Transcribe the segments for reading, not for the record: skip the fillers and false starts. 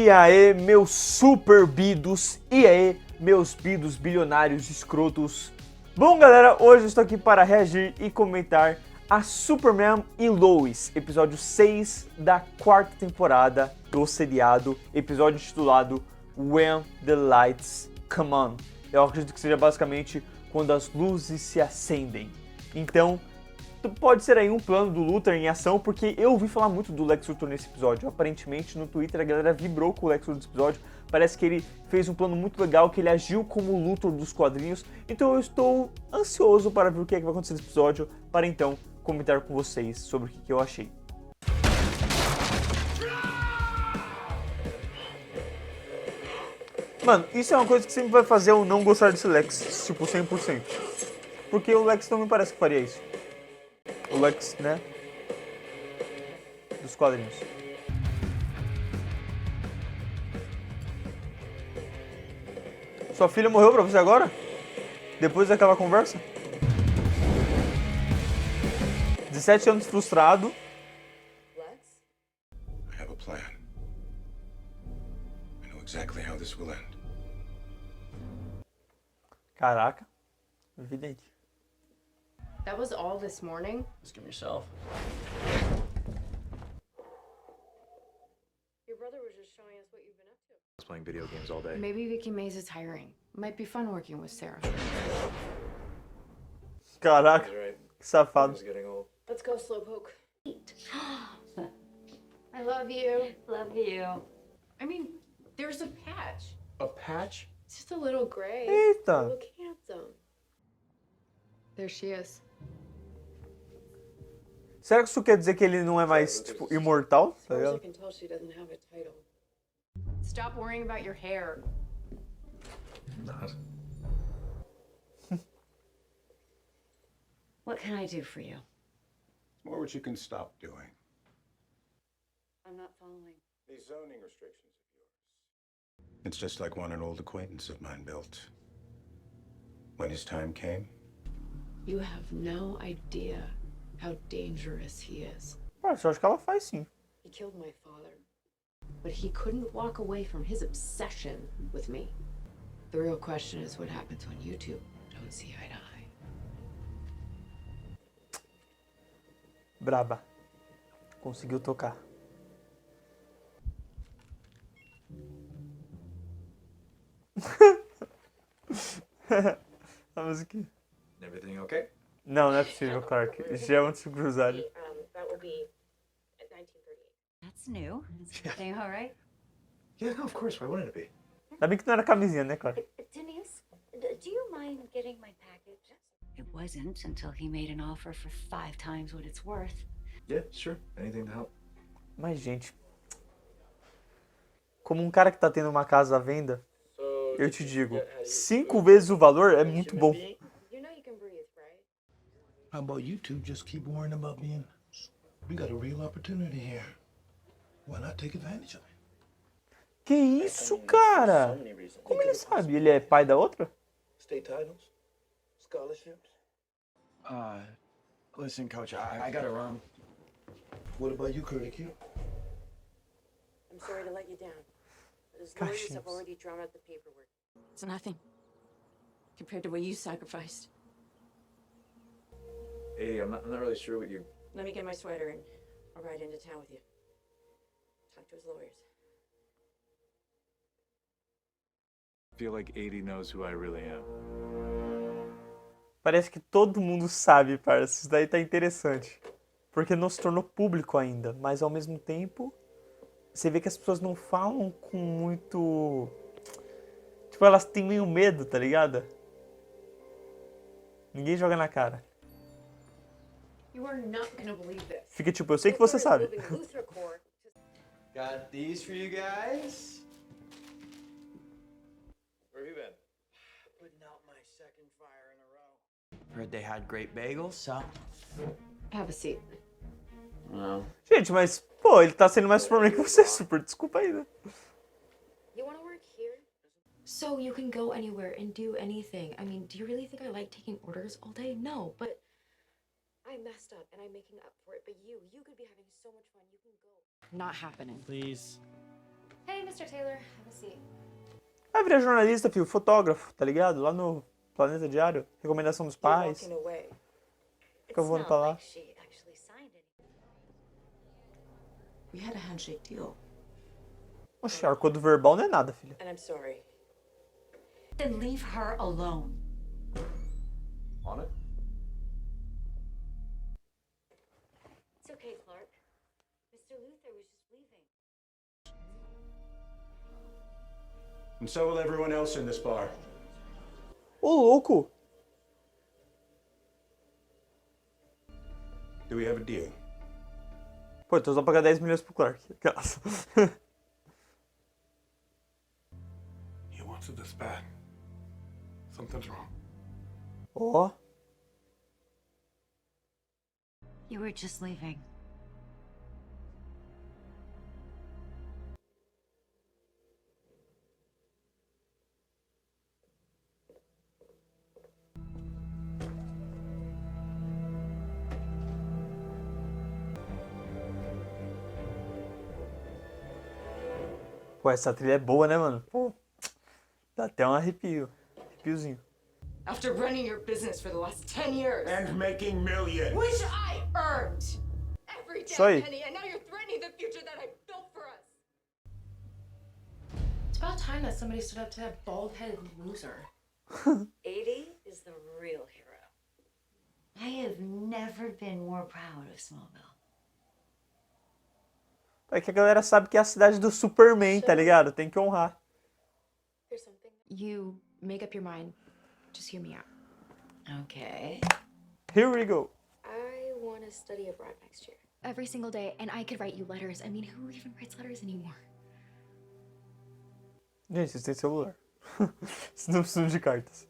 E aí, meus super bidos, e aí, meus bidos bilionários escrotos. Bom, galera, hoje eu estou aqui para reagir e comentar a Superman e Lois, episódio 6 da quarta temporada do seriado, episódio intitulado When the Lights Come On. Eu acredito que seja basicamente quando as luzes se acendem. Então, pode ser aí um plano do Luthor em ação, porque eu ouvi falar muito do Lex Luthor nesse episódio. Aparentemente, no Twitter, a galera vibrou com o Lex Luthor nesse episódio. Parece que ele fez um plano muito legal, que ele agiu como o Luthor dos quadrinhos. Então eu estou ansioso para ver o que, é que vai acontecer nesse episódio, para então comentar com vocês sobre o que eu achei. Mano, isso é uma coisa que sempre vai fazer eu não gostar desse Lex, tipo, 100%. Porque o Lex não me parece que faria isso. O Lex, né? Dos quadrinhos. Sua filha morreu pra você agora? Depois daquela conversa? 17 anos frustrado. Lex? I have a plan. I know exactly how this will end. Caraca. Evidente. That was all this morning? Ask him yourself. Your brother was just showing us what you've been up to. I was playing video games all day. Maybe Vicky Mays is hiring. Might be fun working with Sarah. Caraca. He's right. Que safado. He's getting old. Let's go, Slowpoke. I love you. Love you. I mean, there's a patch. A patch? It's just a little gray. Eita. Look handsome. There she is. Será que isso quer dizer que ele não é mais, tipo, imortal? As Tá far as I ligado? can tell, she doesn't have a title. Stop worrying about your hair. Not. What can I do for you? More what you can stop doing. I'm not following. These zoning restrictions of yours. It's just like one an old acquaintance of mine built. When his time came, You have no idea how dangerous he is. Ah, eu acho que ela faz sim. He killed my father. But he couldn't walk away from his obsession with me. The real question is what happens when you two don't see eye to eye. Braba. Conseguiu tocar. A musiquinha. Everything okay? Não, não é possível, Clark. Já é muito cruzado. That will be at 1938. That's new. Is everything all right? Yeah, no, of course. Why wouldn't it be? Ainda bem que não era camisinha, né, Clark? Denise, do you mind getting my package? It wasn't until he made an offer for 5 times what it's worth. Yeah, sure. Anything to help. Mas, gente, como um cara que tá tendo uma casa à venda, eu te digo, 5 vezes o valor é muito bom. You know you can breathe, right? How about you two just keep worrying about being... We got a real opportunity here. Why not take advantage of it? Que isso, cara? Como ele sabe? Ele é pai da outra? State titles? Scholarships? Listen, Coach, I gotta run. What about you, Curly Q? I'm sorry to let you down. His lawyers have Cachinhos. already drawn out the paperwork. It's nothing compared to what you sacrificed. Hey, I'm not really sure what you... Let me get my sweater and I'll ride into town with you. Talk to his lawyers. feel like 80 knows who I really am. Parece que todo mundo sabe, parça. Isso daí tá interessante. Porque não se tornou público ainda. Mas ao mesmo tempo, você vê que as pessoas não falam com muito... Tipo, elas têm meio medo, tá ligado? Ninguém joga na cara. You are not gonna believe this. Fica tipo, eu sei que você sabe. Got these for you guys. Where have you been? Putting out my second fire in a row. Heard they had great bagels, so. Have a seat. Well, Gente, mas, pô, ele tá sendo mais Superman que você, super. Desculpa aí, né? You wanna work here? So you can go anywhere and do anything. I mean, do you really think I like taking orders all day? No, but I messed up and I'm making up for it. But you could be having so much fun. You can go. Not happening. please. Hey, Mr. Taylor, have a seat. Vai virar jornalista, filho, fotógrafo, tá ligado? Lá no Planeta Diário, recomendação dos pais. Fica voando pra lá. She actually signed it. We had a handshake deal. Oxe, acordo verbal não é nada, filha. And I'm sorry. Then leave her alone. On it? It's okay, Clark. Mr. Luther was just leaving. And so will everyone else in this bar. Ô, louco! Do we have a deal? Pô, então só pagar 10 milhões pro Clark. He wants it this bad. Something's wrong. Ó. You were just leaving. Pô, essa trilha é boa, né, mano? Pô, dá até um arrepio. Arrepiozinho. After running your business for the last 10 years. And making millions. Which I earned. Every Isso aí. damn penny, and now you're threatening the future that I built for us. It's about time that somebody stood up to that bald-headed loser. 80 is the real hero. I have never been more proud of Smallville. É que a galera sabe que é a cidade do Superman, tá ligado? Tem que honrar. Here's something. You make up your mind. Just hear me out. Okay. Here we go. I want to study abroad next year. Every single day, and I could write you letters. I mean, who even writes letters anymore? Gente, vocês têm celular. Vocês não precisam de cartas.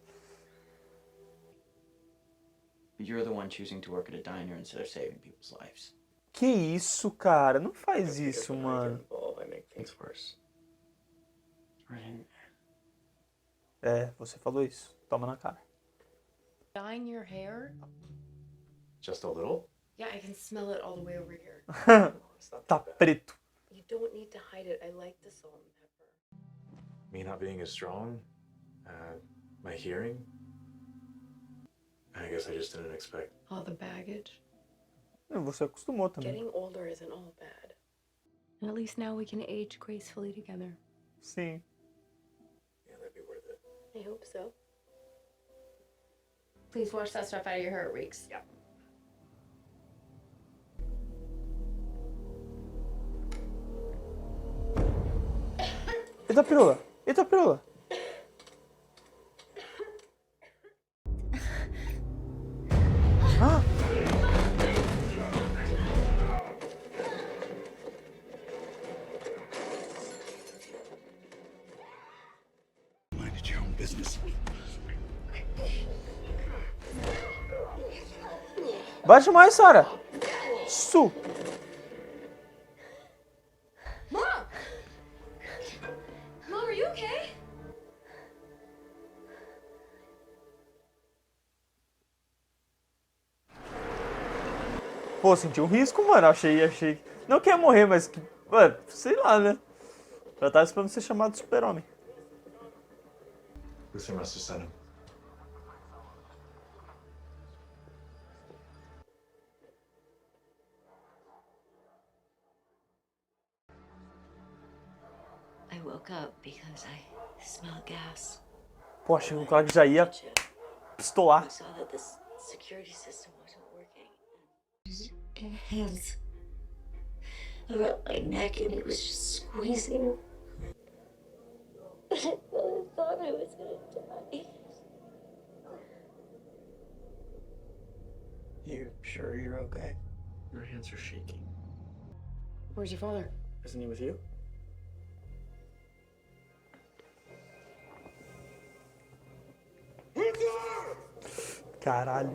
But you're the one choosing to work at a diner instead of saving people's lives. Que isso, cara? Não faz isso, mano. I make things worse. Right. É, você falou isso. Toma na cara. Dyeing your hair? Just a little? Yeah, I can smell it all the way over here. Tá preto. You don't need to hide it. I like the salt and pepper. Me not being as strong? My hearing? I guess I just didn't expect. All the baggage. Você acostumou também. Getting older isn't all bad. And at least now we can age gracefully together. Sim. Yeah, that'd be worth it. I hope so. Please wash that stuff out of your hair, it reeks. Yeah. Eita pirula. Eita pirula. Ah! Minded your own business. Bate mais, Sarah. Su. Mom! Mom, are you okay? Pô, senti um risco, mano. Achei. Não que ia morrer, mas que. Mano, sei lá, né? Já tava esperando ser chamado de super-homem. Luther must have sent him. I woke up because I smelled gas. Pô, achei que o Clark já ia pistolar. I saw that this security system wasn't working. And hands around my neck, and it was just squeezing. I really thought I was gonna die. You sure you're okay? Your hands are shaking. Where's your father? Isn't he with you? Caralho.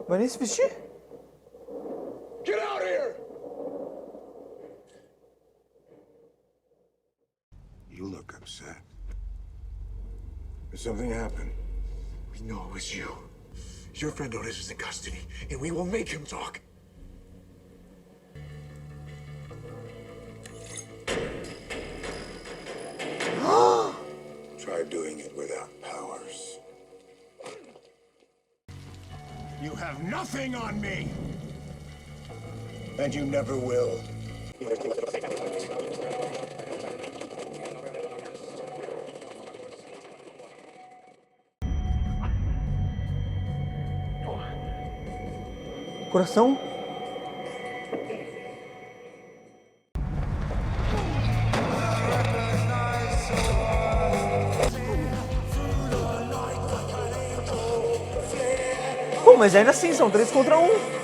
Vai nem se vestir? Get out here! You look upset. Did something happen? We know it was you. Your friend Otis is in custody, and we will make him talk. Try doing it without powers. You have nothing on me! And you never will. Coração? Pô, mas ainda assim, são 3 contra 1.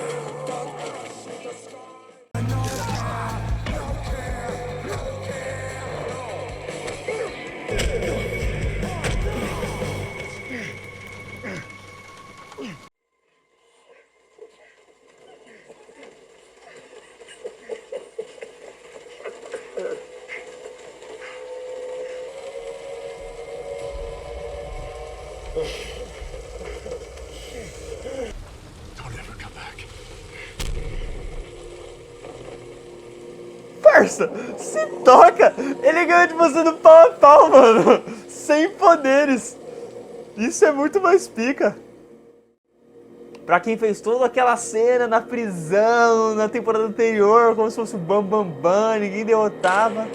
Don't ever come back. Parça, se toca! Ele ganhou de você no pau a pau, mano! Sem poderes! Isso é muito mais pica! Pra quem fez toda aquela cena na prisão, na temporada anterior, como se fosse o Bam Bam Bam, ninguém derrotava.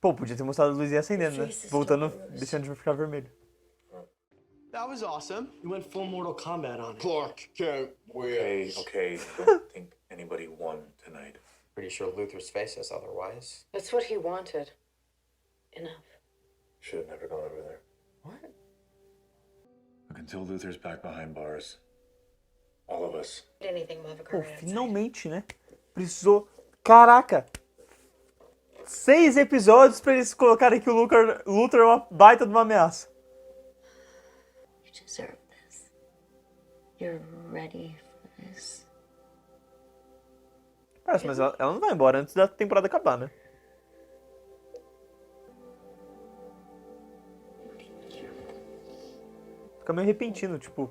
Pô, podia ter mostrado a luzinha acendendo, né? Voltando, deixando de ficar vermelho. That was awesome. You went full Mortal Kombat on it. Clark Kent wins. Okay, don't think anybody won tonight. Pretty sure Luther's face says otherwise. That's what he wanted. Enough. Should have never gone over there. What? Look, until Luther's back behind bars, all of us. Anything will have a Pô, career outside. finalmente, né? Precisou... Caraca! 6 episódios pra eles colocarem que o Luthor é uma baita de uma ameaça. You deserve this. You're ready for this. Parece, mas ela não vai embora antes da temporada acabar, né? Fica meio repentino, tipo,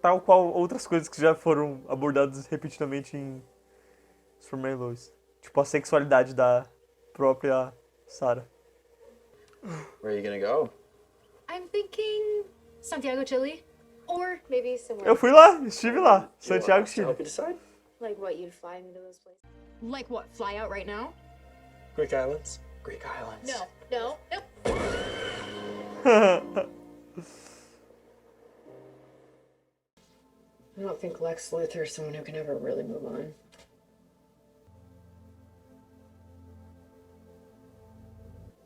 tal qual outras coisas que já foram abordadas repetidamente em Superman e Lois. Tipo, a sexualidade da própria Sarah. Where are you gonna go? I'm thinking Santiago, Chile. Or maybe somewhere. Eu fui lá, estive lá, Santiago, Chile. Help you decide? Like what, you'd fly me to those places? Like what, fly out right now? Greek Islands. Greek Islands. No. I don't think Lex Luthor is someone who can ever really move on.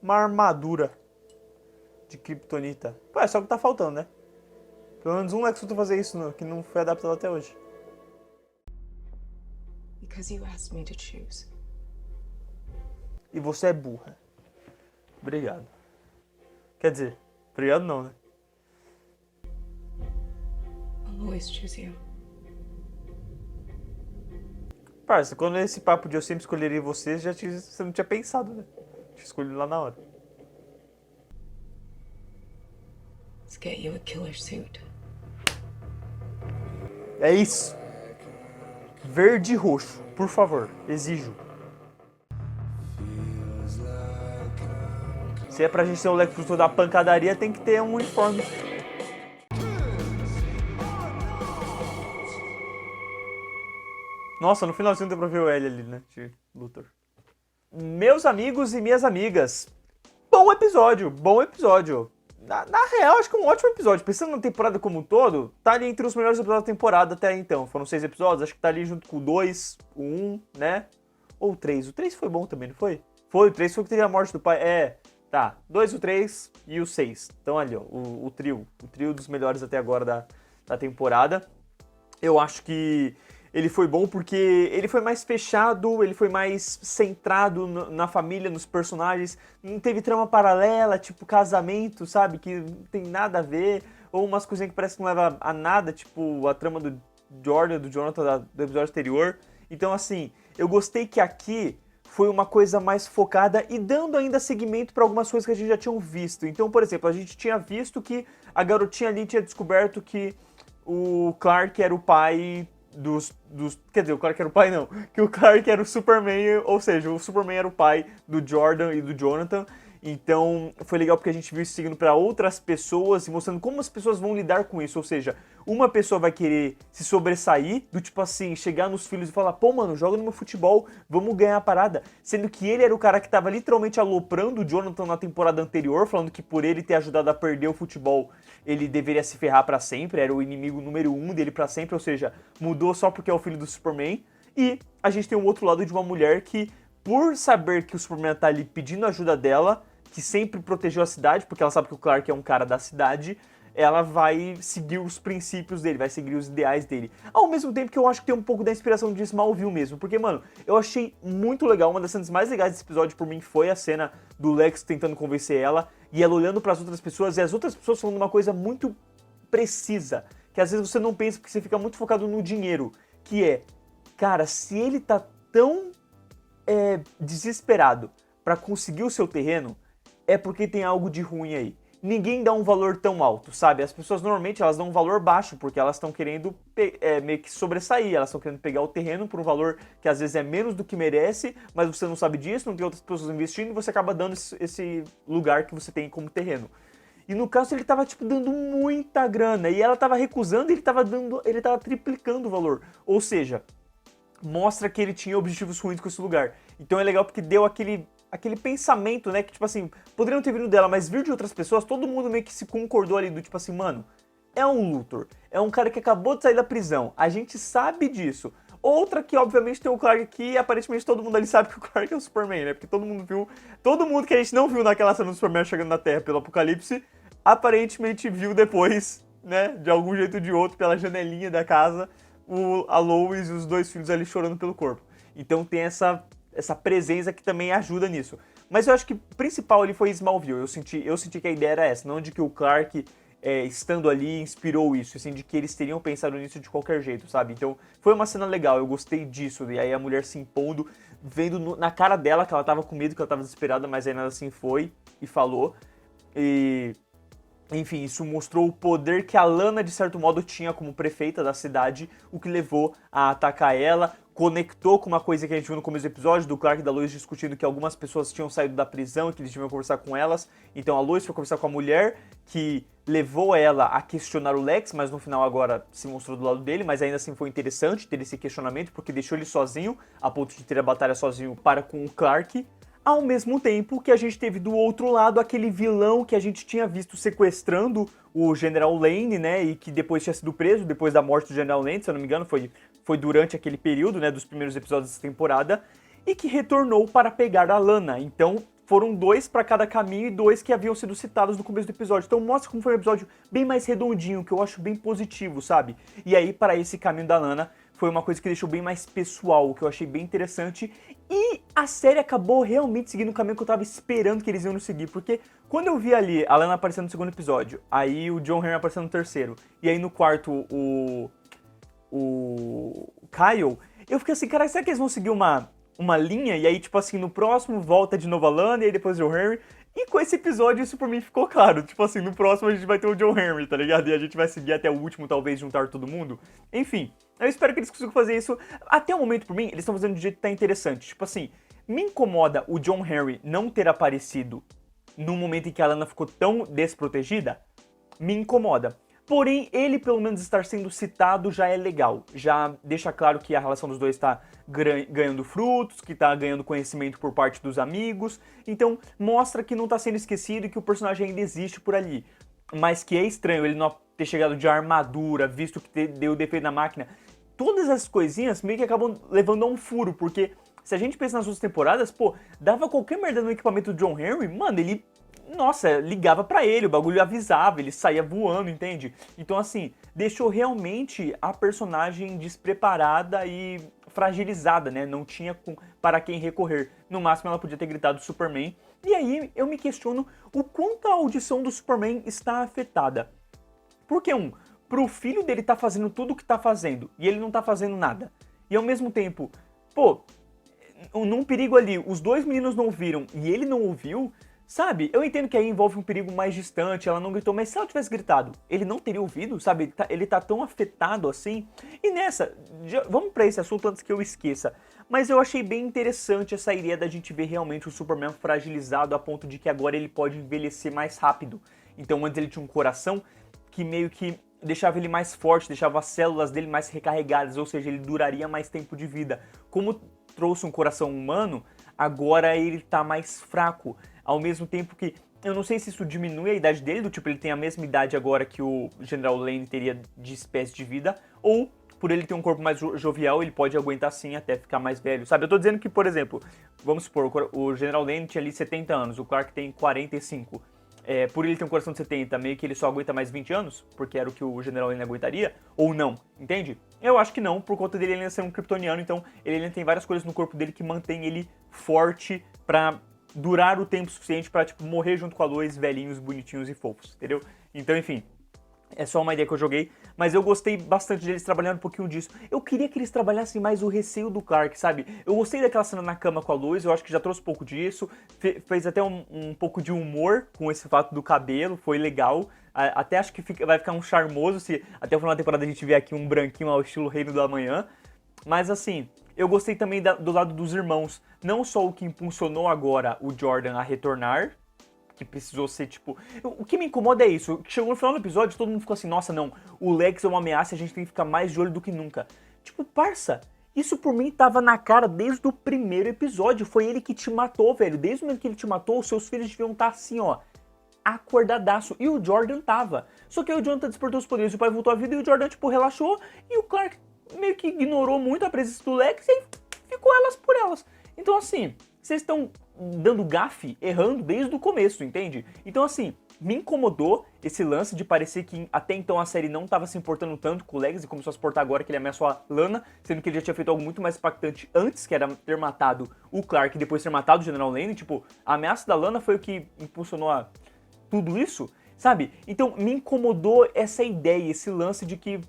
Uma armadura de Kryptonita. Pô, é só o que tá faltando, né? Pelo menos um Lex Luthor fazer isso, que não foi adaptado até hoje. Because you asked me to choose. E você é burra. Obrigado. Quer dizer, obrigado não, né? I'll always choose you. Parça, quando esse papo de eu sempre escolheria você, você não tinha pensado, né? Tinha escolhido lá na hora. Let's get you a killer suit. É isso. Verde e roxo, por favor, exijo. Se é pra gente ter o Lex Luthor da pancadaria, tem que ter um uniforme. Nossa, no finalzinho deu pra ver o L ali, né? De Luthor. Meus amigos e minhas amigas, bom episódio, bom episódio. Na real, acho que é um ótimo episódio. Pensando na temporada como um todo, tá ali entre os melhores episódios da temporada até então. Foram 6 episódios, acho que tá ali junto com o 2, o 1, né? Ou o 3. O 3 foi bom também, não foi? Foi, o 3 foi que teve a morte do pai. É, tá. 2, o 3 e o 6. Então ali, ó, o trio. O trio dos melhores até agora da temporada. Eu acho que ele foi bom porque ele foi mais fechado, ele foi mais centrado na família, nos personagens. Não teve trama paralela, tipo casamento, sabe? Que não tem nada a ver. Ou umas coisinhas que parece que não leva a nada, tipo a trama do Jordan, do Jonathan do episódio anterior. Então, assim, eu gostei que aqui foi uma coisa mais focada e dando ainda seguimento para algumas coisas que a gente já tinha visto. Então, por exemplo, a gente tinha visto que a garotinha ali tinha descoberto que o Clark era o pai quer dizer, o Clark era o pai não, que o Clark era o Superman, ou seja, o Superman era o pai do Jordan e do Jonathan. Então foi legal porque a gente viu isso seguindo para outras pessoas e mostrando como as pessoas vão lidar com isso. Ou seja, uma pessoa vai querer se sobressair, do tipo assim, chegar nos filhos e falar, pô mano, joga no meu futebol, vamos ganhar a parada. Sendo que ele era o cara que tava literalmente aloprando o Jonathan na temporada anterior, falando que por ele ter ajudado a perder o futebol, ele deveria se ferrar para sempre, era o inimigo número 1 dele para sempre, ou seja, mudou só porque é o filho do Superman. E a gente tem um outro lado de uma mulher que, por saber que o Superman tá ali pedindo ajuda dela, que sempre protegeu a cidade, porque ela sabe que o Clark é um cara da cidade, ela vai seguir os princípios dele, vai seguir os ideais dele. Ao mesmo tempo que eu acho que tem um pouco da inspiração de Smallville mesmo, porque, mano, eu achei muito legal, uma das cenas mais legais desse episódio por mim foi a cena do Lex tentando convencer ela, e ela olhando para as outras pessoas, e as outras pessoas falando uma coisa muito precisa, que às vezes você não pensa porque você fica muito focado no dinheiro, que é, cara, se ele tá tão desesperado para conseguir o seu terreno, é porque tem algo de ruim aí. Ninguém dá um valor tão alto, sabe? As pessoas normalmente elas dão um valor baixo porque elas estão querendo meio que sobressair, elas estão querendo pegar o terreno por um valor que às vezes é menos do que merece, mas você não sabe disso, não tem outras pessoas investindo e você acaba dando esse lugar que você tem como terreno. E no caso ele tava tipo dando muita grana e ela tava recusando e ele tava triplicando o valor. Ou seja, mostra que ele tinha objetivos ruins com esse lugar. Então é legal porque deu aquele pensamento, né, que tipo assim, poderiam ter vindo dela, mas vir de outras pessoas, todo mundo meio que se concordou ali do tipo assim, mano, é um Luthor, é um cara que acabou de sair da prisão, a gente sabe disso. Outra que obviamente tem o Clark aqui, e aparentemente todo mundo ali sabe que o Clark é o Superman, né, porque todo mundo que a gente não viu naquela cena do Superman chegando na Terra pelo Apocalipse, aparentemente viu depois, né, de algum jeito ou de outro, pela janelinha da casa, a Lois e os dois filhos ali chorando pelo corpo. Então tem essa presença que também ajuda nisso. Mas eu acho que o principal ali foi Smallville. Eu senti que a ideia era essa, não de que o Clark, estando ali, inspirou isso, assim, de que eles teriam pensado nisso de qualquer jeito, sabe? Então foi uma cena legal, eu gostei disso. E aí a mulher se impondo, vendo na cara dela que ela tava com medo, que ela tava desesperada, mas ainda assim foi e falou. E enfim, isso mostrou o poder que a Lana, de certo modo, tinha como prefeita da cidade, o que levou a atacar ela, conectou com uma coisa que a gente viu no começo do episódio, do Clark e da Lois discutindo que algumas pessoas tinham saído da prisão e que eles deviam conversar com elas. Então a Lois foi conversar com a mulher, que levou ela a questionar o Lex, mas no final agora se mostrou do lado dele, mas ainda assim foi interessante ter esse questionamento, porque deixou ele sozinho, a ponto de ter a batalha sozinho para com o Clark. Ao mesmo tempo que a gente teve do outro lado aquele vilão que a gente tinha visto sequestrando o General Lane, né, e que depois tinha sido preso, depois da morte do General Lane, se eu não me engano, foi durante aquele período, né, dos primeiros episódios dessa temporada, e que retornou para pegar a Lana. Então foram 2 para cada caminho e 2 que haviam sido citados no começo do episódio. Então mostra como foi um episódio bem mais redondinho, que eu acho bem positivo, sabe? E aí, para esse caminho da Lana, foi uma coisa que deixou bem mais pessoal, que eu achei bem interessante. E a série acabou realmente seguindo o caminho que eu tava esperando que eles iam seguir. Porque quando eu vi ali a Lana aparecendo no segundo episódio, aí o John Henry aparecendo no terceiro, e aí no quarto o Kyle, eu fiquei assim, cara, será que eles vão seguir uma linha? E aí, tipo assim, no próximo volta de novo a Lana, e aí depois o John Henry. E com esse episódio isso por mim ficou claro. Tipo assim, no próximo a gente vai ter o John Henry, tá ligado? E a gente vai seguir até o último, talvez, juntar todo mundo. Enfim, eu espero que eles consigam fazer isso. Até o momento, por mim, eles estão fazendo de jeito que tá interessante. Tipo assim, me incomoda o John Henry não ter aparecido no momento em que a Lana ficou tão desprotegida. Me incomoda. Porém, ele pelo menos estar sendo citado já é legal. Já deixa claro que a relação dos dois está ganhando frutos, que está ganhando conhecimento por parte dos amigos. Então, mostra que não está sendo esquecido e que o personagem ainda existe por ali. Mas que é estranho ele não ter chegado de armadura, visto que deu defeito na máquina. Todas essas coisinhas meio que acabam levando a um furo, porque se a gente pensa nas outras temporadas, pô, dava qualquer merda no equipamento do John Henry, mano, ele... Nossa, ligava pra ele, o bagulho avisava, ele saía voando, entende? Então assim, deixou realmente a personagem despreparada e fragilizada, né? Não tinha para quem recorrer. No máximo ela podia ter gritado Superman. E aí eu me questiono o quanto a audição do Superman está afetada. Porque pro filho dele tá fazendo tudo o que tá fazendo e ele não tá fazendo nada. E ao mesmo tempo, pô, num perigo ali, os dois meninos não ouviram e ele não ouviu, sabe? Eu entendo que aí envolve um perigo mais distante, ela não gritou, mas se ela tivesse gritado, ele não teria ouvido, sabe? Ele tá tão afetado assim. E nessa, vamos pra esse assunto antes que eu esqueça. Mas eu achei bem interessante essa ideia da gente ver realmente o Superman fragilizado a ponto de que agora ele pode envelhecer mais rápido. Então antes ele tinha um coração que meio que deixava ele mais forte, deixava as células dele mais recarregadas, ou seja, ele duraria mais tempo de vida. Como trouxe um coração humano, agora ele tá mais fraco. Ao mesmo tempo que, eu não sei se isso diminui a idade dele, do tipo, ele tem a mesma idade agora que o General Lane teria de espécie de vida, ou por ele ter um corpo mais jovial, ele pode aguentar sim até ficar mais velho, sabe? Eu tô dizendo que, por exemplo, vamos supor, o General Lane tinha ali 70 anos, o Clark tem 45. Por ele ter um coração de 70, meio que ele só aguenta mais 20 anos, porque era o que o General Lane aguentaria, ou não, entende? Eu acho que não, por conta dele ainda ser um kryptoniano, então ele ainda tem várias coisas no corpo dele que mantém ele forte pra durar o tempo suficiente pra, tipo, morrer junto com a Lois, velhinhos, bonitinhos e fofos, entendeu? Então, enfim, é só uma ideia que eu joguei, mas eu gostei bastante deles trabalhando um pouquinho disso. Eu queria que eles trabalhassem mais o receio do Clark, sabe? Eu gostei daquela cena na cama com a Lois, eu acho que já trouxe um pouco disso, fez até um pouco de humor com esse fato do cabelo, foi legal. Até acho que vai ficar um charmoso se até o final da temporada a gente ver aqui um branquinho ao estilo Reino do Amanhã. Mas assim, eu gostei também do lado dos irmãos, não só o que impulsionou agora o Jordan a retornar, que precisou ser, tipo... O que me incomoda é isso, que chegou no final do episódio, todo mundo ficou assim, nossa, não, o Lex é uma ameaça e a gente tem que ficar mais de olho do que nunca. Tipo, parça, isso por mim tava na cara desde o primeiro episódio, foi ele que te matou, velho. Desde o momento que ele te matou, os seus filhos deviam estar assim, ó, acordadaço. E o Jordan tava. Só que aí o Jonathan despertou os poderes, o pai voltou à vida e o Jordan, tipo, relaxou, e o Clark meio que ignorou muito a presença do Lex e ficou elas por elas. Então, assim, vocês estão dando gafe, errando desde o começo, entende? Então, assim, me incomodou esse lance de parecer que até então a série não estava se importando tanto com o Lex e começou a se portar agora que ele ameaçou a Lana, sendo que ele já tinha feito algo muito mais impactante antes, que era ter matado o Clark e depois ter matado o General Lane. Tipo, a ameaça da Lana foi o que impulsionou a tudo isso, sabe? Então, me incomodou essa ideia, esse lance de que,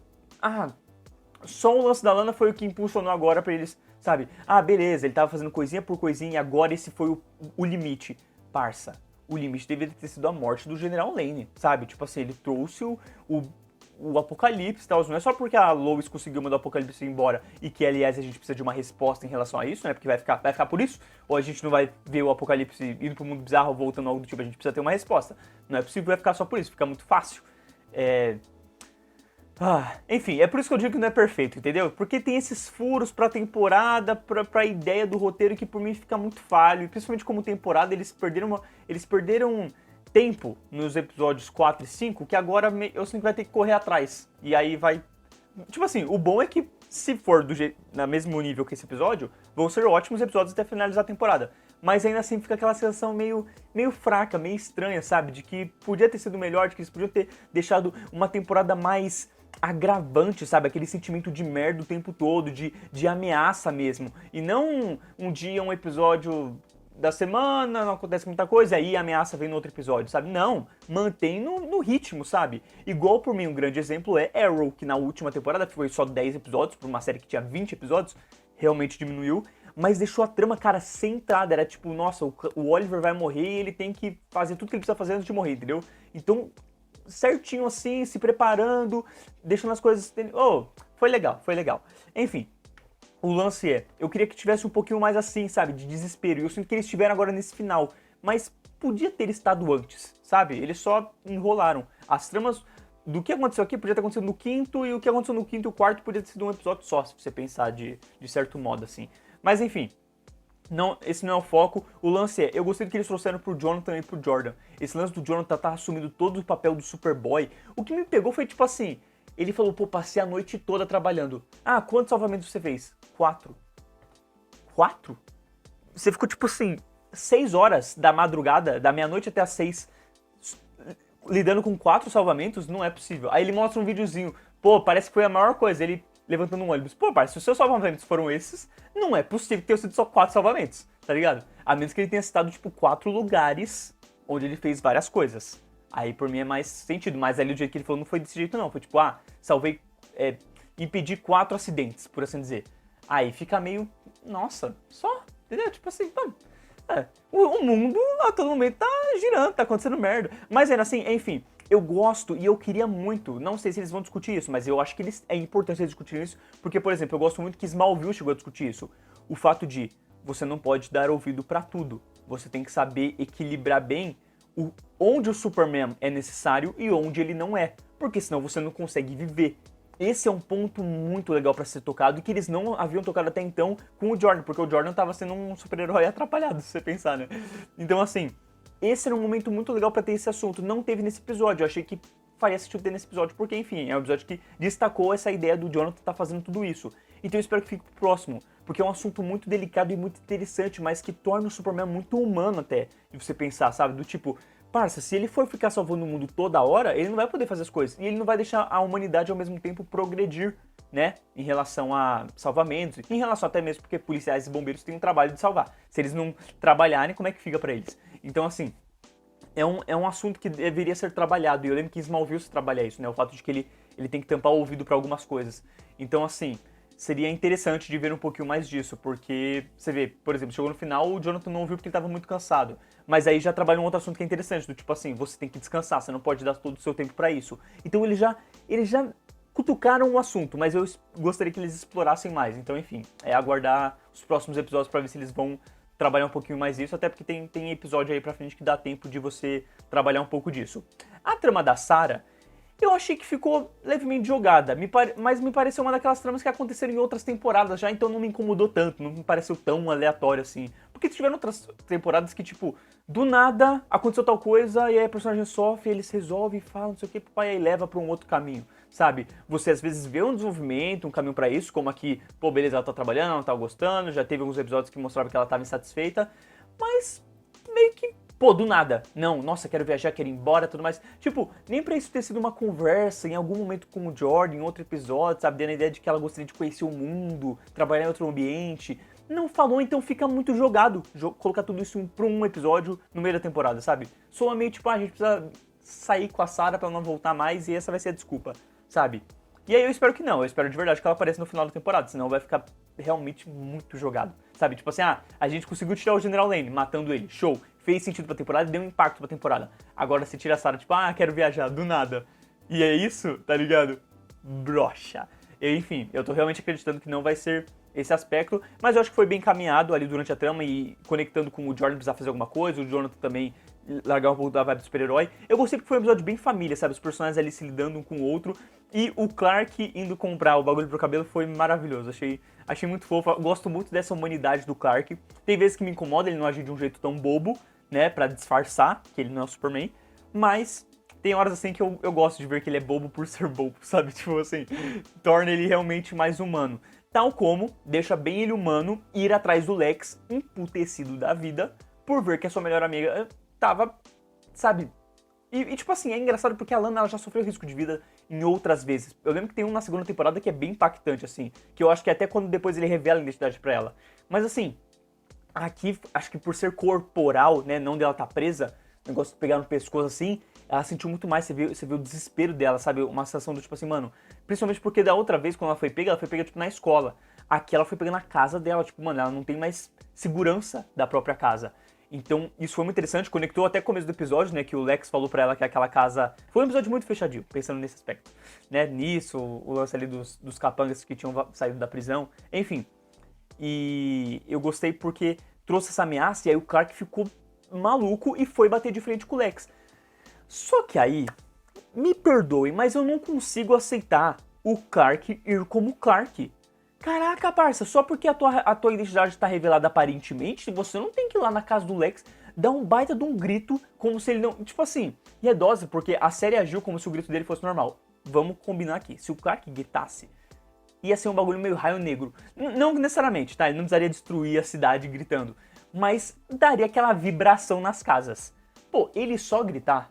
só o lance da Lana foi o que impulsionou agora pra eles, sabe? Beleza, ele tava fazendo coisinha por coisinha e agora esse foi o limite. Parça, o limite deveria ter sido a morte do General Lane, sabe? Tipo assim, ele trouxe o apocalipse e tal. Não é só porque a Lois conseguiu mandar o apocalipse embora e que, aliás, a gente precisa de uma resposta em relação a isso, né? Porque vai ficar por isso? Ou a gente não vai ver o apocalipse indo pro mundo bizarro, voltando algo do tipo, a gente precisa ter uma resposta. Não é possível, vai ficar só por isso, fica muito fácil. Enfim, é por isso que eu digo que não é perfeito, entendeu? Porque tem esses furos pra temporada, pra ideia do roteiro que por mim fica muito falho. E principalmente como temporada, eles perderam tempo nos episódios 4 e 5, que agora eu sinto que vai ter que correr atrás. E aí vai... Tipo assim, o bom é que se for no mesmo nível que esse episódio, vão ser ótimos episódios até finalizar a temporada. Mas ainda assim fica aquela sensação meio fraca, meio estranha, sabe? De que podia ter sido melhor, de que eles podiam ter deixado uma temporada mais agravante, sabe? Aquele sentimento de merda o tempo todo, de ameaça mesmo. E não um dia, um episódio da semana, não acontece muita coisa, aí a ameaça vem no outro episódio, sabe? Não, mantém no ritmo, sabe? Igual por mim, um grande exemplo é Arrow, que na última temporada foi só 10 episódios, por uma série que tinha 20 episódios, realmente diminuiu, mas deixou a trama, cara, centrada. Era tipo, nossa, o Oliver vai morrer e ele tem que fazer tudo que ele precisa fazer antes de morrer, entendeu? Então, certinho assim, se preparando, deixando as coisas... foi legal, foi legal. Enfim, o lance eu queria que tivesse um pouquinho mais assim, sabe, de desespero. E eu sinto que eles tiveram agora nesse final, mas podia ter estado antes, sabe? Eles só enrolaram. As tramas do que aconteceu aqui podia ter acontecido no quinto, e o que aconteceu no quinto e o quarto podia ter sido um episódio só, se você pensar de certo modo, assim. Mas enfim, esse não é o foco. O lance eu gostei do que eles trouxeram pro Jonathan e pro Jordan. Esse lance do Jonathan tá assumindo todo o papel do Superboy. O que me pegou foi tipo assim, ele falou, pô, passei a noite toda trabalhando. Quantos salvamentos você fez? 4. 4? Você ficou tipo assim, 6 horas da madrugada, da meia-noite até as 6, lidando com 4 salvamentos? Não é possível. Aí ele mostra um videozinho, pô, parece que foi a maior coisa, ele levantando um ônibus. Pô, parça, se os seus salvamentos foram esses, não é possível ter sido só 4 salvamentos, tá ligado? A menos que ele tenha citado, tipo, 4 lugares onde ele fez várias coisas. Aí por mim é mais sentido, mas ali o jeito que ele falou não foi desse jeito não. Foi tipo, salvei, impedi 4 acidentes, por assim dizer. Aí fica meio, nossa, só entendeu? Tipo assim, o mundo a todo momento tá girando, tá acontecendo merda. Mas ainda assim, enfim, eu gosto e eu queria muito, não sei se eles vão discutir isso, mas eu acho que é importante eles discutirem isso, porque, por exemplo, eu gosto muito que Smallville chegou a discutir isso. O fato de você não pode dar ouvido pra tudo. Você tem que saber equilibrar bem onde o Superman é necessário e onde ele não é, porque senão você não consegue viver. Esse é um ponto muito legal pra ser tocado e que eles não haviam tocado até então com o Jordan, porque o Jordan tava sendo um super-herói atrapalhado, se você pensar, né? Então, assim, esse era um momento muito legal pra ter esse assunto. Não teve nesse episódio, eu achei que faria sentido ter nesse episódio, porque, enfim, é um episódio que destacou essa ideia do Jonathan tá fazendo tudo isso. Então eu espero que fique pro próximo, porque é um assunto muito delicado e muito interessante, mas que torna o Superman muito humano até, de você pensar, sabe? Do tipo, parça, se ele for ficar salvando o mundo toda hora, ele não vai poder fazer as coisas. E ele não vai deixar a humanidade ao mesmo tempo progredir, né? Em relação a salvamentos, em relação até mesmo porque policiais e bombeiros têm um trabalho de salvar. Se eles não trabalharem, como é que fica pra eles? Então, assim, é um assunto que deveria ser trabalhado. E eu lembro que em Smallville se trabalha isso, né? O fato de que ele tem que tampar o ouvido pra algumas coisas. Então, assim, seria interessante de ver um pouquinho mais disso, porque você vê, por exemplo, chegou no final, o Jonathan não ouviu porque ele tava muito cansado. Mas aí já trabalha um outro assunto que é interessante, do tipo assim, você tem que descansar, você não pode dar todo o seu tempo pra isso. Então eles já cutucaram o assunto, mas eu gostaria que eles explorassem mais. Então, enfim, é aguardar os próximos episódios pra ver se eles vão trabalhar um pouquinho mais isso, até porque tem episódio aí pra frente que dá tempo de você trabalhar um pouco disso. A trama da Sarah, eu achei que ficou levemente jogada, mas me pareceu uma daquelas tramas que aconteceram em outras temporadas já, então não me incomodou tanto, não me pareceu tão aleatório assim. Porque tiveram outras temporadas que, tipo, do nada aconteceu tal coisa e aí a personagem sofre, eles resolvem, falam, não sei o que, papai, aí leva pra um outro caminho, sabe? Você às vezes vê um desenvolvimento, um caminho pra isso, como aqui, pô, beleza, ela tá trabalhando, ela tá gostando, já teve alguns episódios que mostravam que ela tava insatisfeita, mas meio que, pô, do nada, não, nossa, quero viajar, quero ir embora, tudo mais. Tipo, nem pra isso ter sido uma conversa em algum momento com o Jordan, em outro episódio, sabe? Dando a ideia de que ela gostaria de conhecer o mundo, trabalhar em outro ambiente. Não falou, então fica muito jogado colocar tudo isso pra um episódio no meio da temporada, sabe? Soa meio tipo, a gente precisa sair com a Sarah pra não voltar mais e essa vai ser a desculpa, sabe? E aí eu espero que não, eu espero de verdade que ela apareça no final da temporada, senão vai ficar realmente muito jogado, sabe? Tipo assim, a gente conseguiu tirar o General Lane, matando ele, show, fez sentido pra temporada e deu um impacto pra temporada. Agora se tira a Sarah, tipo, quero viajar, do nada. E é isso, tá ligado? Broxa. Enfim, eu tô realmente acreditando que não vai ser esse aspecto, mas eu acho que foi bem encaminhado ali durante a trama e conectando com o Jordan precisar fazer alguma coisa, o Jonathan também largar um pouco da vibe do super-herói. Eu gostei porque foi um episódio bem família, sabe? Os personagens ali se lidando um com o outro e o Clark indo comprar o bagulho pro cabelo foi maravilhoso. Achei muito fofo, eu gosto muito dessa humanidade do Clark. Tem vezes que me incomoda ele não agir de um jeito tão bobo, né? Pra disfarçar que ele não é o Superman, mas tem horas assim que eu gosto de ver que ele é bobo por ser bobo, sabe? Tipo assim, torna ele realmente mais humano. Tal como deixa bem ele humano ir atrás do Lex, emputecido da vida, por ver que a sua melhor amiga tava, sabe? E tipo assim, é engraçado porque a Lana ela já sofreu risco de vida em outras vezes. Eu lembro que tem um na segunda temporada que é bem impactante, assim, que eu acho que até quando depois ele revela a identidade pra ela. Mas assim, aqui, acho que por ser corporal, né, não dela tá presa, o negócio de pegar no pescoço assim, ela sentiu muito mais, você vê o desespero dela, sabe? Uma sensação do tipo assim, mano, principalmente porque da outra vez, quando ela foi pega tipo na escola. Aqui ela foi pega na casa dela, tipo, mano, ela não tem mais segurança da própria casa. Então, isso foi muito interessante, conectou até o começo do episódio, né, que o Lex falou pra ela que aquela casa... Foi um episódio muito fechadinho, pensando nesse aspecto, né, nisso, o lance ali dos capangas que tinham saído da prisão, enfim. E eu gostei porque trouxe essa ameaça e aí o Clark ficou maluco e foi bater de frente com o Lex. Só que aí, me perdoem, mas eu não consigo aceitar o Clark ir como Clark. Caraca, parça, só porque a tua identidade tá revelada aparentemente, você não tem que ir lá na casa do Lex dar um baita de um grito como se ele não... Tipo assim, e é dose, porque a série agiu como se o grito dele fosse normal. Vamos combinar aqui, se o Clark gritasse, ia ser um bagulho meio Raio Negro. Não necessariamente, tá? Ele não precisaria destruir a cidade gritando, mas daria aquela vibração nas casas. Pô, ele só gritar,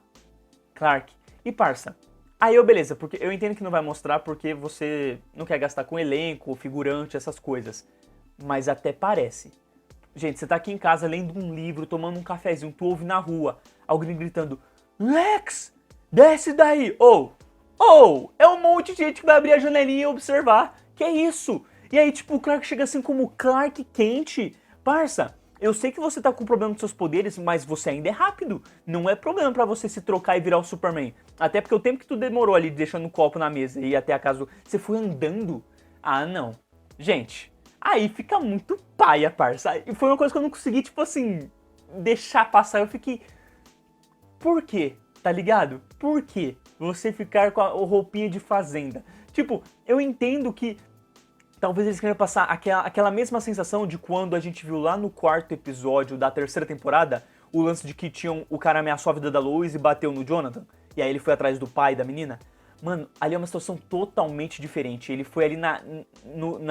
Clark, e parça... Aí beleza, porque eu entendo que não vai mostrar porque você não quer gastar com elenco, figurante, essas coisas. Mas até parece. Gente, você tá aqui em casa lendo um livro, tomando um cafezinho, tu ouve na rua alguém gritando Lex, desce daí! É um monte de gente que vai abrir a janelinha e observar. Que é isso? E aí, tipo, o Clark chega assim como Clark Kent parça, eu sei que você tá com problema com seus poderes, mas você ainda é rápido. Não é problema pra você se trocar e virar o Superman. Até porque o tempo que tu demorou ali deixando o copo na mesa e ir até a casa, você foi andando. Ah, não. Gente, aí fica muito paia, parça. E foi uma coisa que eu não consegui, tipo assim, deixar passar. Eu fiquei... Por quê? Tá ligado? Por quê? Você ficar com a roupinha de fazenda. Tipo, eu entendo que talvez eles queiram passar aquela mesma sensação de quando a gente viu lá no 4º episódio da 3ª temporada, o lance de que o cara ameaçou a vida da Lois e bateu no Jonathan, e aí ele foi atrás do pai da menina. Mano, ali é uma situação totalmente diferente. Ele foi ali na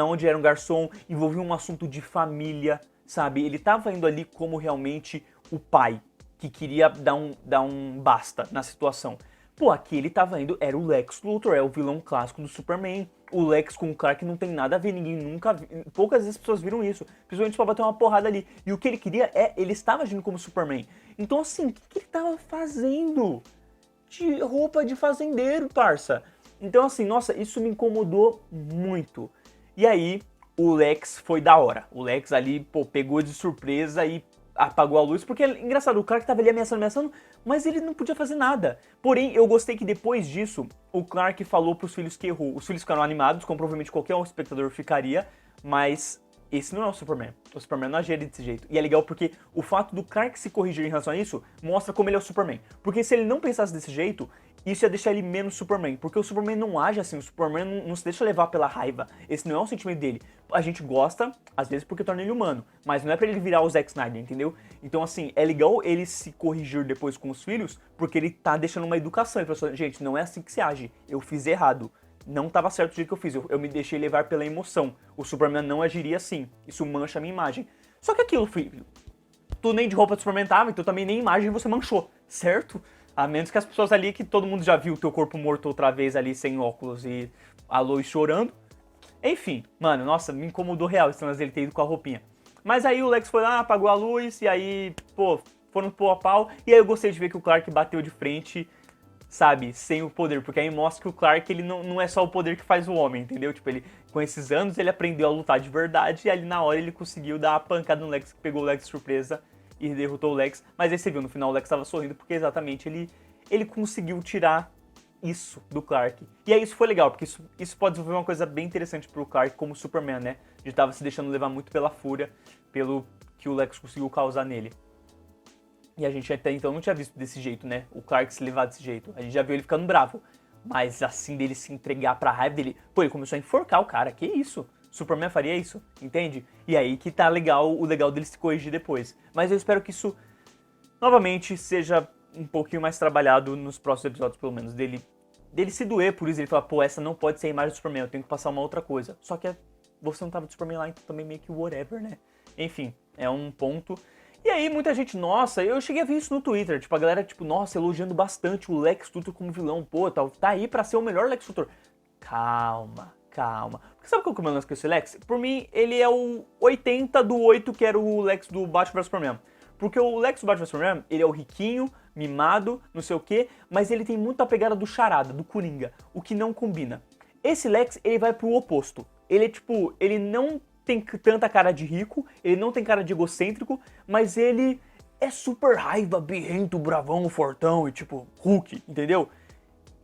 onde era um garçom, envolvia um assunto de família, sabe? Ele tava indo ali como realmente o pai, que queria dar um basta na situação. Pô, aqui ele tava indo, era o Lex Luthor, é o vilão clássico do Superman. O Lex com o Clark não tem nada a ver, ninguém nunca viu. Poucas vezes as pessoas viram isso, principalmente pra bater uma porrada ali. E o que ele queria ele estava agindo como Superman. Então assim, o que ele tava fazendo? De roupa de fazendeiro, parça. Então assim, nossa, isso me incomodou muito. E aí, o Lex foi da hora. O Lex ali, pô, pegou de surpresa e apagou a luz, porque, engraçado, o Clark tava ali ameaçando, mas ele não podia fazer nada. Porém, eu gostei que depois disso, o Clark falou pros filhos que errou. Os filhos ficaram animados, como provavelmente qualquer um espectador ficaria, mas esse não é o Superman. O Superman não agiria desse jeito. E é legal porque o fato do Clark se corrigir em relação a isso, mostra como ele é o Superman. Porque se ele não pensasse desse jeito, isso ia deixar ele menos Superman. Porque o Superman não age assim, o Superman não se deixa levar pela raiva. Esse não é o sentimento dele. A gente gosta, às vezes, porque torna ele humano. Mas não é pra ele virar o Zack Snyder, entendeu? Então, assim, é legal ele se corrigir depois com os filhos, porque ele tá deixando uma educação. Ele falou assim, gente, não é assim que se age. Eu fiz errado. Não tava certo o jeito que eu fiz. Eu me deixei levar pela emoção. O Superman não agiria assim. Isso mancha a minha imagem. Só que aquilo, filho, tu nem de roupa de Superman tava, então também nem imagem você manchou, certo? A menos que as pessoas ali, que todo mundo já viu o teu corpo morto outra vez ali sem óculos e a Lois chorando. Enfim, mano, nossa, me incomodou real esse lance dele ter ido com a roupinha. Mas aí o Lex foi lá, apagou a luz e aí, pô, foram pau a pau. E aí eu gostei de ver que o Clark bateu de frente, sabe, sem o poder. Porque aí mostra que o Clark, ele não é só o poder que faz o homem, entendeu? Tipo, ele, com esses anos, ele aprendeu a lutar de verdade e ali na hora ele conseguiu dar a pancada no Lex, que pegou o Lex de surpresa e derrotou o Lex, mas aí você viu, no final o Lex estava sorrindo porque exatamente ele conseguiu tirar isso do Clark. E aí isso foi legal, porque isso pode desenvolver uma coisa bem interessante pro Clark como Superman, né? De tava se deixando levar muito pela fúria, pelo que o Lex conseguiu causar nele. E a gente até então não tinha visto desse jeito, né? O Clark se levar desse jeito. A gente já viu ele ficando bravo. Mas assim, dele se entregar pra raiva dele... Pô, ele começou a enforcar o cara, que isso? Superman faria isso, entende? E aí que tá legal, o legal dele se corrigir depois. Mas eu espero que isso, novamente, seja um pouquinho mais trabalhado nos próximos episódios, pelo menos. Dele se doer por isso, ele falar, pô, essa não pode ser a imagem do Superman, eu tenho que passar uma outra coisa. Só que você não tava de Superman lá, então também meio que whatever, né? Enfim, é um ponto. E aí muita gente, nossa, eu cheguei a ver isso no Twitter, tipo, a galera, tipo, nossa, elogiando bastante o Lex Luthor como vilão, pô, tá aí pra ser o melhor Lex Luthor. Calma. Porque sabe qual que é o meu lance com esse Lex? Por mim, ele é o 80 do 8 que era o Lex do Batman vs Superman. Porque o Lex do Batman vs Superman, ele é o riquinho, mimado, não sei o quê, mas ele tem muita pegada do Charada, do Coringa, o que não combina. Esse Lex, ele vai pro oposto. Ele é tipo, ele não tem tanta cara de rico, ele não tem cara de egocêntrico, mas ele é super raiva, birrento, bravão, fortão e tipo, Hulk, entendeu?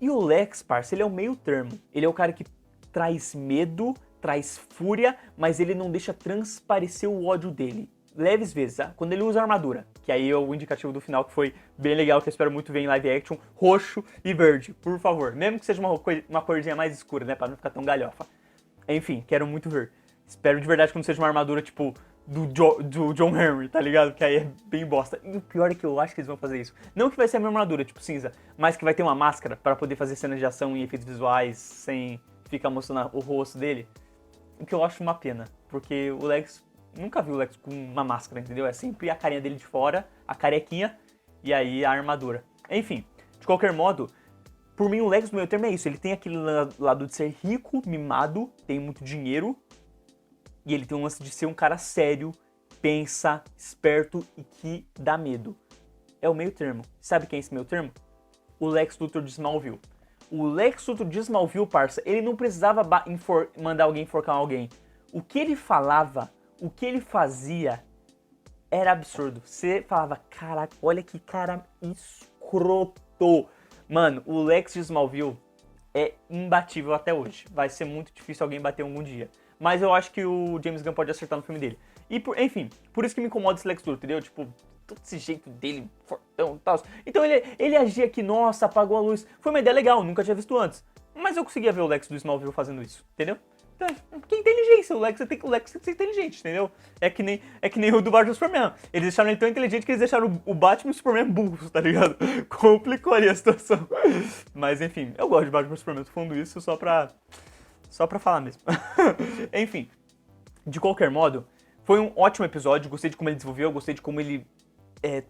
E o Lex, parça, ele é o meio termo. Ele é o cara que traz medo, traz fúria, mas ele não deixa transparecer o ódio dele. Leves vezes, tá? Quando ele usa armadura, que aí é o indicativo do final, que foi bem legal, que eu espero muito ver em live action, roxo e verde, por favor. Mesmo que seja uma corzinha mais escura, né, pra não ficar tão galhofa. Enfim, quero muito ver. Espero de verdade que não seja uma armadura, tipo, do John Henry, tá ligado? Que aí é bem bosta. E o pior é que eu acho que eles vão fazer isso. Não que vai ser a mesma armadura, tipo cinza, mas que vai ter uma máscara para poder fazer cenas de ação e efeitos visuais sem ficar mostrando o rosto dele. O que eu acho uma pena, porque o Lex... Nunca vi o Lex com uma máscara, entendeu? É sempre a carinha dele de fora, a carequinha e aí a armadura. Enfim, de qualquer modo, por mim o Lex no meio termo é isso. Ele tem aquele lado de ser rico, mimado, tem muito dinheiro. E ele tem um lance de ser um cara sério, pensa, esperto e que dá medo. É o meio termo. Sabe quem é esse meio termo? O Lex Luthor de Smallville. O Lex Luthor de Smallville, parça, ele não precisava mandar alguém enforcar alguém. O que ele falava, o que ele fazia, era absurdo. Você falava, caraca, olha que cara escroto. Mano, o Lex de Smallville é imbatível até hoje. Vai ser muito difícil alguém bater algum dia. Mas eu acho que o James Gunn pode acertar no filme dele. E, enfim, por isso que me incomoda esse Lex Luthor, entendeu? Tipo, todo esse jeito dele, fortão e tal. Então ele agia aqui, nossa, apagou a luz. Foi uma ideia legal, nunca tinha visto antes. Mas eu conseguia ver o Lex do Smallville fazendo isso, entendeu? Então, que inteligência, o Lex tem que ser inteligente, entendeu? É que nem o do Batman Superman. Eles deixaram ele tão inteligente que eles deixaram o Batman e o Superman burros, tá ligado? Complicou ali a situação. Mas enfim, eu gosto de Batman e Superman, tô falando isso só pra falar mesmo. Enfim, de qualquer modo, foi um ótimo episódio, gostei de como ele desenvolveu, gostei de como ele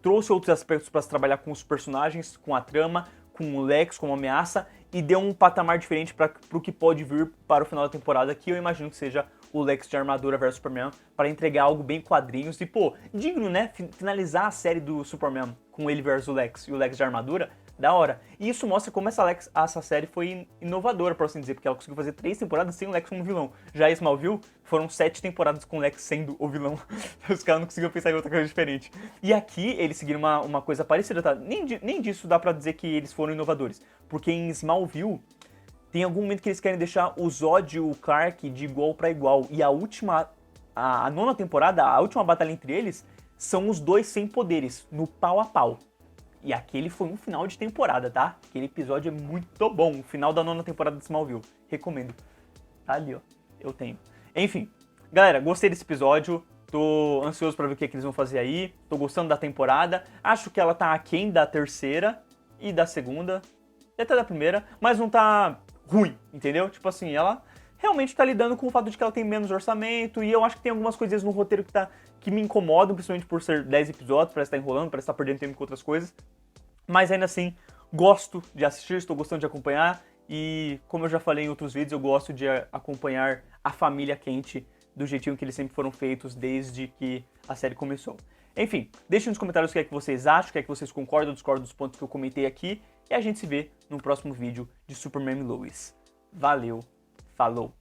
trouxe outros aspectos pra se trabalhar com os personagens, com a trama, com o Lex, com uma ameaça, e deu um patamar diferente pro que pode vir para o final da temporada, que eu imagino que seja o Lex de armadura versus Superman, para entregar algo bem quadrinhos e, pô, digno, né? Finalizar a série do Superman com ele versus o Lex e o Lex de armadura, da hora. E isso mostra como essa série foi inovadora, por assim dizer, porque ela conseguiu fazer 3 temporadas sem o Lex como vilão. Já Smallville foram 7 temporadas com o Lex sendo o vilão. Os caras não conseguiam pensar em outra coisa diferente. E aqui eles seguiram uma coisa parecida, tá? Nem disso dá pra dizer que eles foram inovadores. Porque em Smallville tem algum momento que eles querem deixar o Zod e o Clark de igual pra igual. E a 9ª temporada, a última batalha entre eles, são os dois sem poderes, no pau a pau. E aquele foi um final de temporada, tá? Aquele episódio é muito bom. O final da 9ª temporada de Smallville. Recomendo. Tá ali, ó. Eu tenho. Enfim. Galera, gostei desse episódio. Tô ansioso pra ver o que eles vão fazer aí. Tô gostando da temporada. Acho que ela tá aquém da 3ª e da 2ª. E até da 1ª. Mas não tá ruim, entendeu? Tipo assim, ela realmente tá lidando com o fato de que ela tem menos orçamento. E eu acho que tem algumas coisinhas no roteiro que me incomodam, principalmente por ser 10 episódios, parece estar enrolando, parece estar perdendo tempo com outras coisas. Mas ainda assim, gosto de assistir, estou gostando de acompanhar. E como eu já falei em outros vídeos, eu gosto de acompanhar a família Kent do jeitinho que eles sempre foram feitos desde que a série começou. Enfim, deixem nos comentários o que é que vocês acham, o que é que vocês concordam ou discordam dos pontos que eu comentei aqui. E a gente se vê no próximo vídeo de Superman e Lois. Valeu, falou!